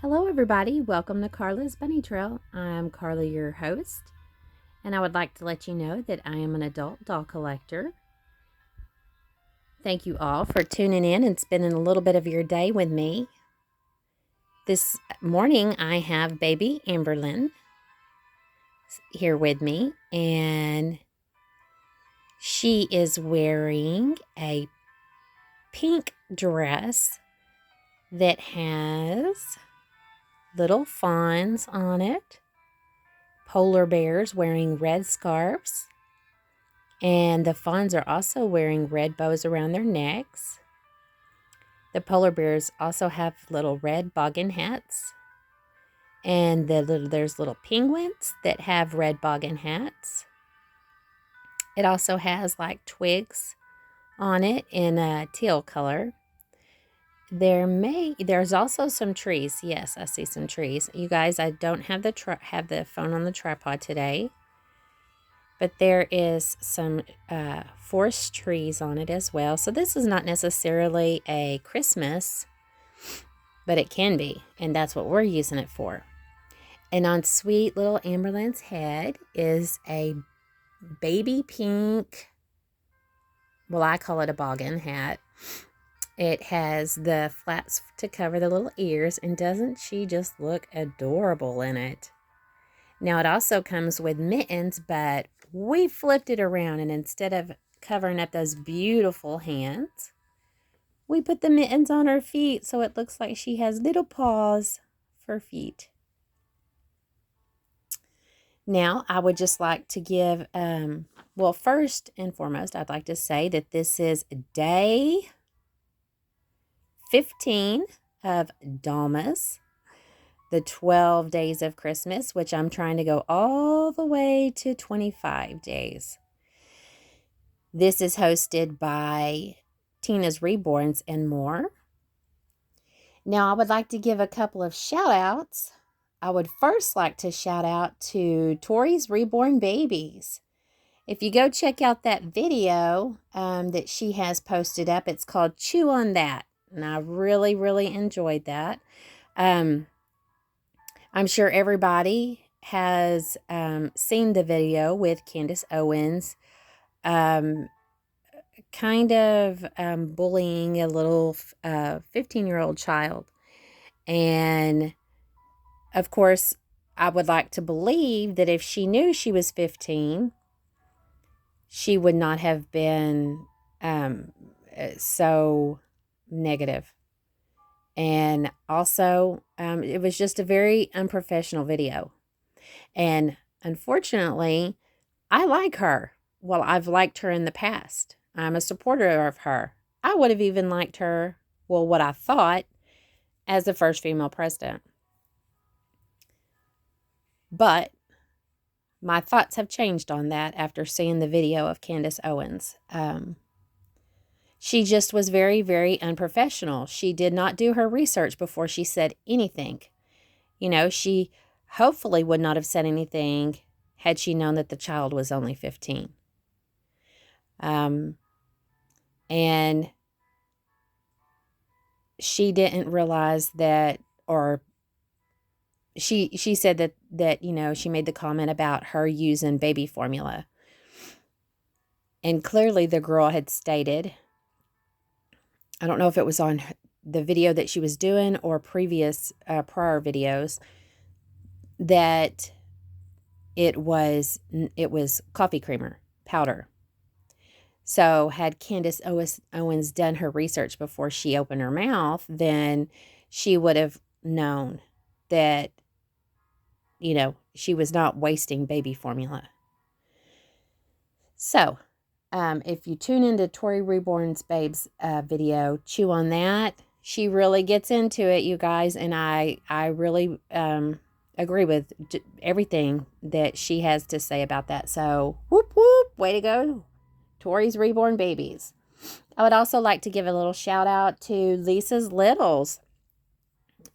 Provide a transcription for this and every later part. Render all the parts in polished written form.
Hello everybody, welcome to Carla's Bunny Trail. I'm Carla, your host, and I would like to let you know that I am an adult doll collector. Thank you all for tuning in and spending a little bit of your day with me. This morning I have baby Amberlyn here with me, and she is wearing a pink dress that has little fawns on it, polar bears wearing red scarves, and the fawns are also wearing red bows around their necks. The polar bears also have little red boggin hats, and there's little penguins that have red boggin hats. It also has like twigs on it in a teal color. There's also some trees. Yes, I see some trees. You guys, I don't have the phone on the tripod today, but there is some forest trees on it as well. So this is not necessarily a Christmas, but it can be, and that's what we're using it for. And on sweet little Amberlyn's head is a baby pink, well, I call it a boggin hat. It has the flats to cover the little ears, and doesn't she just look adorable in it? Now, it also comes with mittens, but we flipped it around, and instead of covering up those beautiful hands, we put the mittens on her feet, so it looks like she has little paws for feet. Now, I would just like to give, well, first and foremost, I'd like to say that this is day 15 of Dollmas, the 12 days of Christmas, which I'm trying to go all the way to 25 days. This is hosted by Tina's Reborns and more. Now, I would like to give a couple of shout outs. I would first like to shout out to Tori's Reborn Babies. If you go check out that video that she has posted up, it's called Chew on That. And I really, really enjoyed that. I'm sure everybody has seen the video with Candace Owens kind of bullying a little 15-year-old child. And, of course, I would like to believe that if she knew she was 15, she would not have been so negative. And also, it was just a very unprofessional video. And unfortunately, I like her. Well, I've liked her in the past. I'm a supporter of her. I would have even liked her, well, what I thought, as the first female president. But my thoughts have changed on that after seeing the video of Candace Owens. She just was very, very unprofessional. She did not do her research before she said anything. You know, she hopefully would not have said anything had she known that the child was only 15. And she didn't realize that, or she said that, you know, she made the comment about her using baby formula. And clearly the girl had stated, I don't know if it was on the video that she was doing or previous prior videos, that it was coffee creamer powder. So had Candace Owens done her research before she opened her mouth, then she would have known that, you know, she was not wasting baby formula. So, if you tune into Tori Reborn's Babes video, Chew on That, she really gets into it, you guys, and I really agree with everything that she has to say about that. So, whoop, whoop, way to go, Tori's Reborn Babies. I would also like to give a little shout out to Lisa's Littles.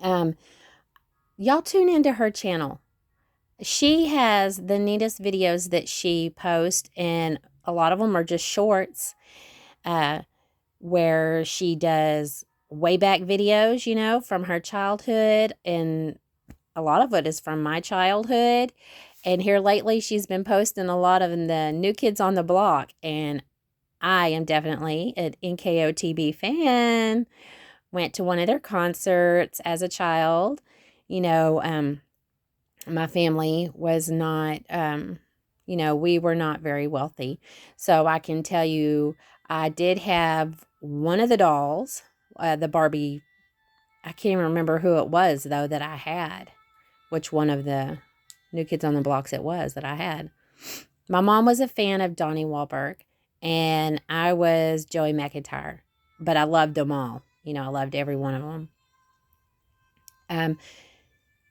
Y'all tune into her channel. She has the neatest videos that she posts, and a lot of them are just shorts where she does way back videos, you know, from her childhood, and a lot of it is from my childhood. And here lately, she's been posting a lot of the New Kids on the Block, and I am definitely an NKOTB fan. Went to one of their concerts as a child. You know, my family was not, you know, we were not very wealthy. So I can tell you, I did have one of the dolls, the Barbie. I can't even remember who it was, though, that I had, which one of the New Kids on the Blocks it was that I had. My mom was a fan of Donnie Wahlberg, and I was Joey McIntyre, but I loved them all. You know, I loved every one of them.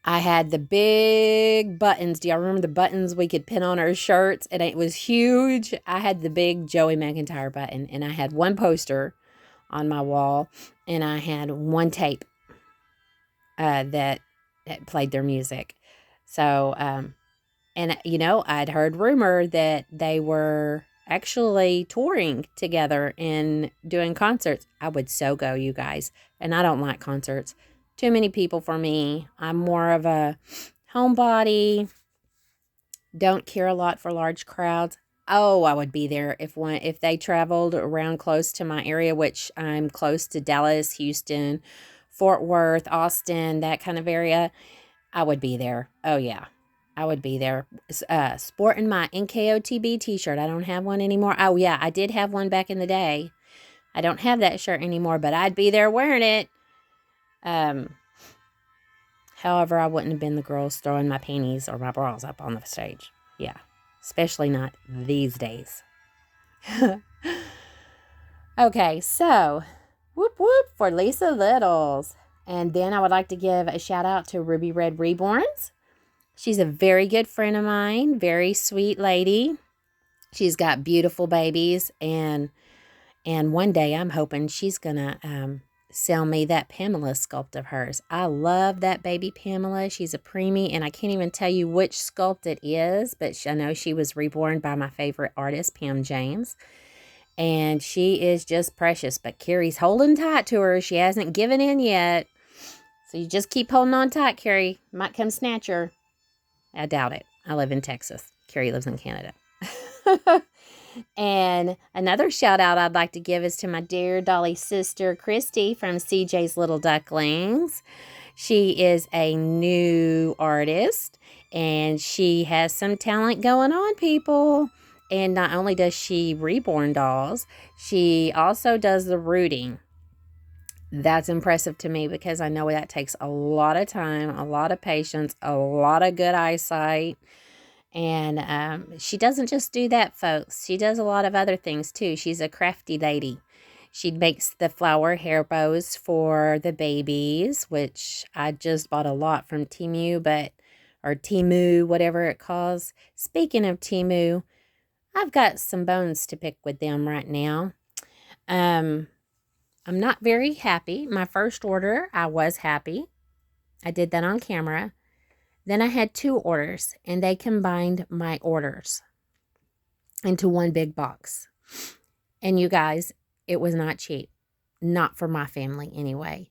I had the big buttons. Do y'all remember the buttons we could pin on our shirts? And it was huge. I had the big Joey McIntyre button, and I had one poster on my wall, and I had one tape that played their music. So, and, you know, I'd heard rumor that they were actually touring together and doing concerts. I would so go, you guys. And I don't like concerts. Too many people for me. I'm more of a homebody. Don't care a lot for large crowds. Oh, I would be there if they traveled around close to my area, which I'm close to Dallas, Houston, Fort Worth, Austin, that kind of area. I would be there. Oh, yeah. I would be there. Sporting my NKOTB t-shirt. I don't have one anymore. Oh, yeah. I did have one back in the day. I don't have that shirt anymore, but I'd be there wearing it. However, I wouldn't have been the girls throwing my panties or my bras up on the stage. Yeah. Especially not these days. Okay, so whoop whoop for Lisa Littles. And then I would like to give a shout out to Ruby Red Reborns. She's a very good friend of mine, very sweet lady. She's got beautiful babies, and one day I'm hoping she's gonna sell me that Pamela sculpt of hers. I love that baby Pamela. She's a preemie, and I can't even tell you which sculpt it is, but I know she was reborn by my favorite artist, Pam James. And she is just precious, but Carrie's holding tight to her. She hasn't given in yet. So you just keep holding on tight, Carrie. Might come snatch her. I doubt it. I live in Texas. Carrie lives in Canada. And another shout out I'd like to give is to my dear Dolly sister, Christy from CJ's Little Ducklings. She is a new artist, and she has some talent going on, people. And not only does she reborn dolls, she also does the rooting. That's impressive to me because I know that takes a lot of time, a lot of patience, a lot of good eyesight. And she doesn't just do that, folks. She does a lot of other things, too. She's a crafty lady. She makes the flower hair bows for the babies, which I just bought a lot from Temu, or Temu, whatever it calls. Speaking of Temu, I've got some bones to pick with them right now. I'm not very happy. My first order, I was happy. I did that on camera. Then I had 2 orders, and they combined my orders into one big box. And you guys, it was not cheap. Not for my family anyway.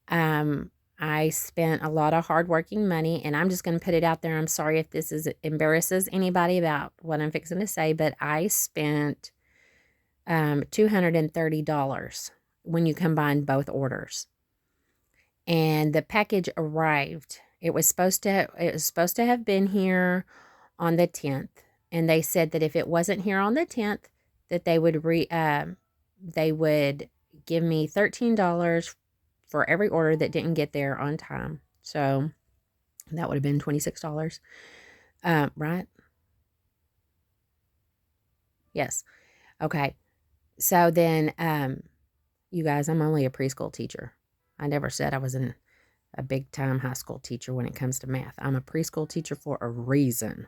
I spent a lot of hardworking money, and I'm just going to put it out there. I'm sorry if this embarrasses anybody about what I'm fixing to say, but I spent $230 when you combine both orders. And the package arrived. It was supposed to have been here on the 10th, and they said that if it wasn't here on the 10th, that they would give me $13 for every order that didn't get there on time. So that would have been $26. Right? Yes. Okay. So then, you guys, I'm only a preschool teacher. I never said I was a big-time high school teacher when it comes to math. I'm a preschool teacher for a reason.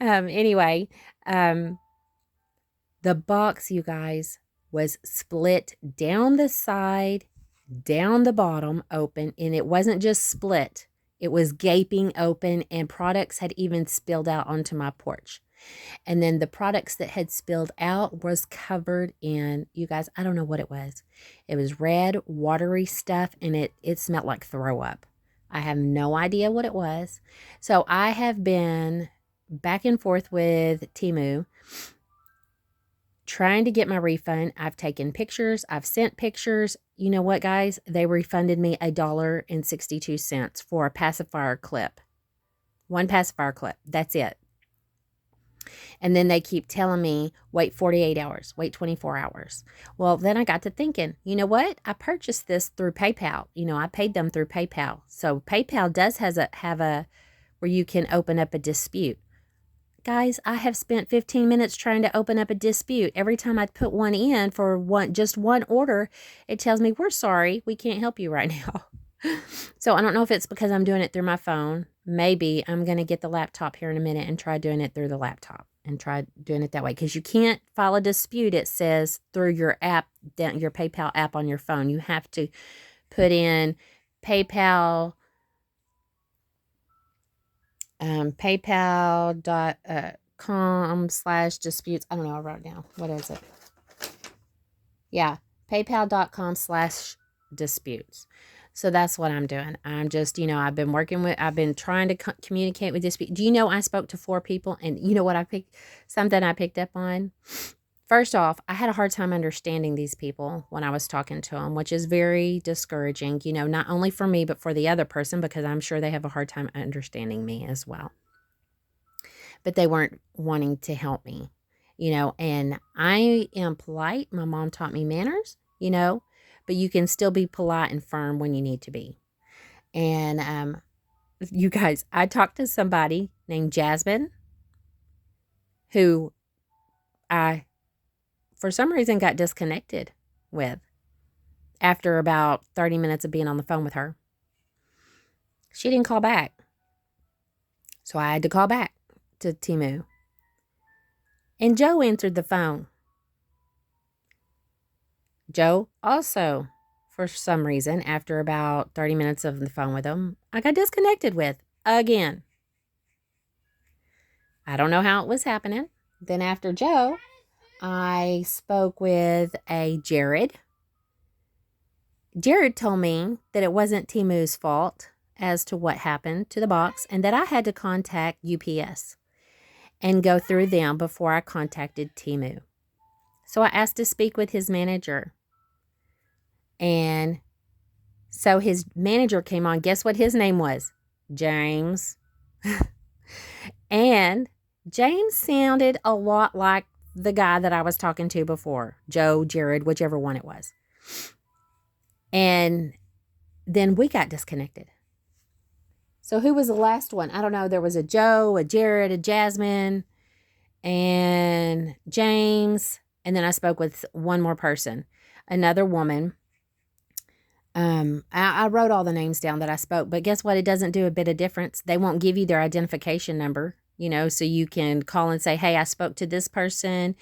Anyway, the box, you guys, was split down the side, down the bottom, open, and it wasn't just split. It was gaping open, and products had even spilled out onto my porch. And then the products that had spilled out was covered in, you guys, I don't know what it was. It was red, watery stuff, and it smelled like throw up. I have no idea what it was. So I have been back and forth with Temu trying to get my refund. I've taken pictures. I've sent pictures. You know what, guys? They refunded me $1.62 for a pacifier clip. One pacifier clip. That's it. And then they keep telling me, wait 48 hours, wait 24 hours. Well, then I got to thinking, you know what? I purchased this through PayPal. You know, I paid them through PayPal. So PayPal does have a where you can open up a dispute. Guys, I have spent 15 minutes trying to open up a dispute. Every time I put one in for just one order, it tells me, we're sorry, we can't help you right now. So I don't know if it's because I'm doing it through my phone. Maybe I'm going to get the laptop here in a minute and try doing it through the laptop and try doing it that way. Because you can't file a dispute, it says, through your app, your PayPal app on your phone. You have to put in PayPal, paypal.com/disputes. I don't know, I wrote it down. What is it? Yeah, paypal.com/disputes. So that's what I'm doing. I'm just, I've been trying to communicate with dispute. Do you know I spoke to 4 people, and you know what something I picked up on? First off, I had a hard time understanding these people when I was talking to them, which is very discouraging, not only for me, but for the other person, because I'm sure they have a hard time understanding me as well. But they weren't wanting to help me, and I am polite. My mom taught me manners, but you can still be polite and firm when you need to be. And you guys, I talked to somebody named Jasmine who I, for some reason, got disconnected with after about 30 minutes of being on the phone with her. She didn't call back. So I had to call back to Temu. And Joe answered the phone. Joe also, for some reason, after about 30 minutes of the phone with him, I got disconnected with again. I don't know how it was happening. Then after Joe, I spoke with a Jared. Jared told me that it wasn't Temu's fault as to what happened to the box, and that I had to contact UPS and go through them before I contacted Temu. So I asked to speak with his manager. And so his manager came on. Guess what his name was? James. And James sounded a lot like the guy that I was talking to before. Joe, Jared, whichever one it was. And then we got disconnected. So who was the last one? I don't know. There was a Joe, a Jared, a Jasmine, and James. And then I spoke with one more person, another woman. I wrote all the names down that I spoke, but guess what? It doesn't do a bit of difference. They won't give you their identification number, so you can call and say, hey, I spoke to this person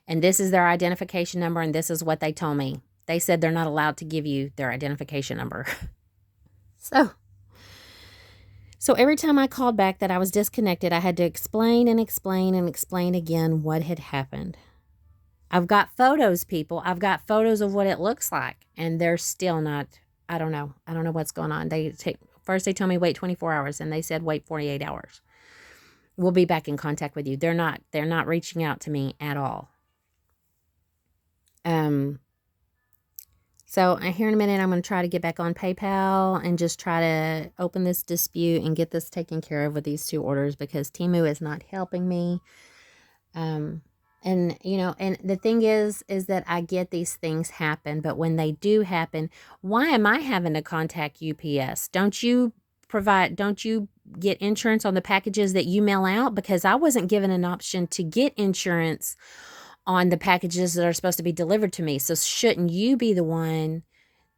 and this is their identification number and this is what they told me. They said they're not allowed to give you their identification number. So every time I called back that I was disconnected, I had to explain and explain and explain again what had happened. I've got photos, people. I've got photos of what it looks like, and they're still not, I don't know what's going on. First they told me wait 24 hours, and they said wait 48 hours. We'll be back in contact with you. They're not reaching out to me at all. So here in a minute, I'm going to try to get back on PayPal and just try to open this dispute and get this taken care of with these 2 orders, because Temu is not helping me. And the thing is that I get these things happen, but when they do happen, why am I having to contact UPS? Don't you get insurance on the packages that you mail out? Because I wasn't given an option to get insurance on the packages that are supposed to be delivered to me. So shouldn't you be the one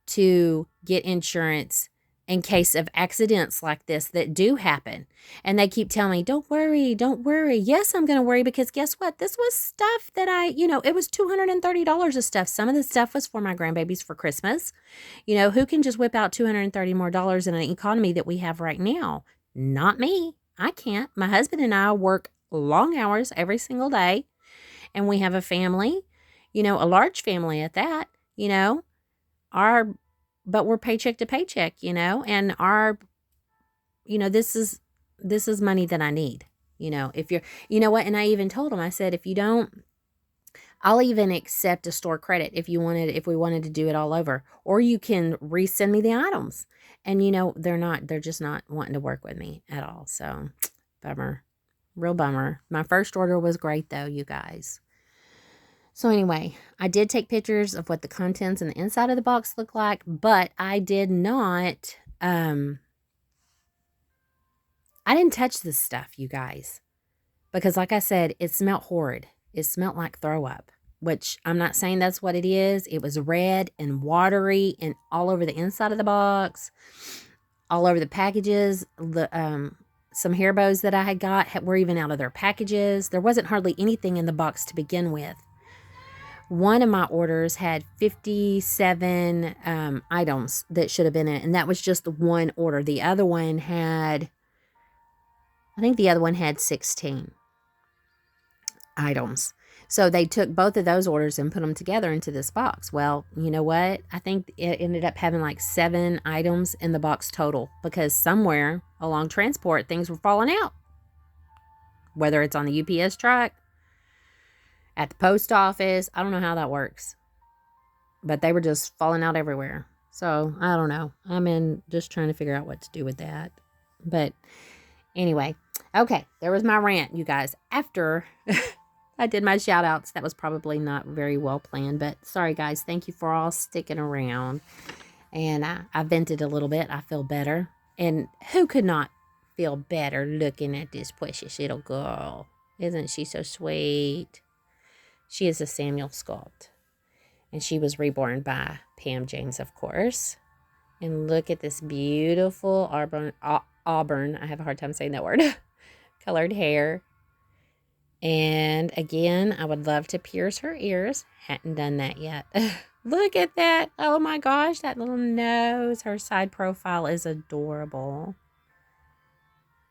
to get insurance in case of accidents like this that do happen? And they keep telling me, don't worry. Yes, I'm going to worry, because guess what? This was stuff that it was $230 of stuff. Some of the stuff was for my grandbabies for Christmas. Who can just whip out $230 more in an economy that we have right now? Not me. I can't. My husband and I work long hours every single day. And we have a family, a large family at that, our, but we're paycheck to paycheck, and our, this is money that I need. If you're, what, and I even told them, I said, if you don't, I'll even accept a store credit if we wanted to do it all over, or you can resend me the items. And they're just not wanting to work with me at all. So bummer, real bummer. My first order was great though, you guys. So anyway, I did take pictures of what the contents and the inside of the box look like, but I did not, I didn't touch this stuff, you guys, because like I said, it smelled horrid. It smelled like throw up, which I'm not saying that's what it is. It was red and watery and all over the inside of the box, all over the packages. Some hair bows that I had got were even out of their packages. There wasn't hardly anything in the box to begin with. One of my orders had 57 items that should have been in it, and that was just the one order. The other one had, I think the other one had 16 items. So they took both of those orders and put them together into this box. Well, you know what? I think it ended up having like 7 items in the box total, because somewhere along transport, things were falling out. Whether it's on the UPS truck, at the post office, I don't know how that works. But they were just falling out everywhere. So, I don't know. I'm just trying to figure out what to do with that. But anyway, okay, there was my rant, you guys. After I did my shout outs, that was probably not very well planned. But sorry, guys. Thank you for all sticking around. And I vented a little bit. I feel better. And who could not feel better looking at this precious little girl? Isn't she so sweet? She is a Samuel sculpt. And she was reborn by Pam James, of course. And look at this beautiful auburn, I have a hard time saying that word, colored hair. And again, I would love to pierce her ears. Hadn't done that yet. Look at that. Oh my gosh, that little nose. Her side profile is adorable.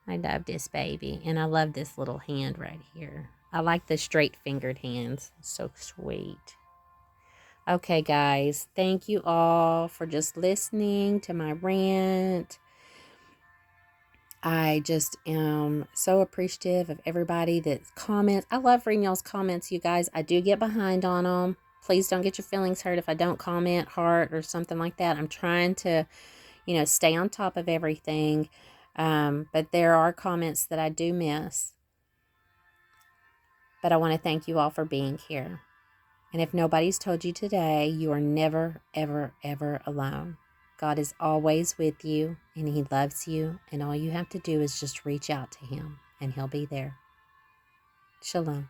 I love this baby. And I love this little hand right here. I like the straight-fingered hands. So sweet. Okay, guys. Thank you all for just listening to my rant. I just am so appreciative of everybody that comments. I love reading y'all's comments, you guys. I do get behind on them. Please don't get your feelings hurt if I don't comment, heart, or something like that. I'm trying to, stay on top of everything. But there are comments that I do miss. But I want to thank you all for being here. And if nobody's told you today, you are never, ever, ever alone. God is always with you, and He loves you. And all you have to do is just reach out to Him, and He'll be there. Shalom.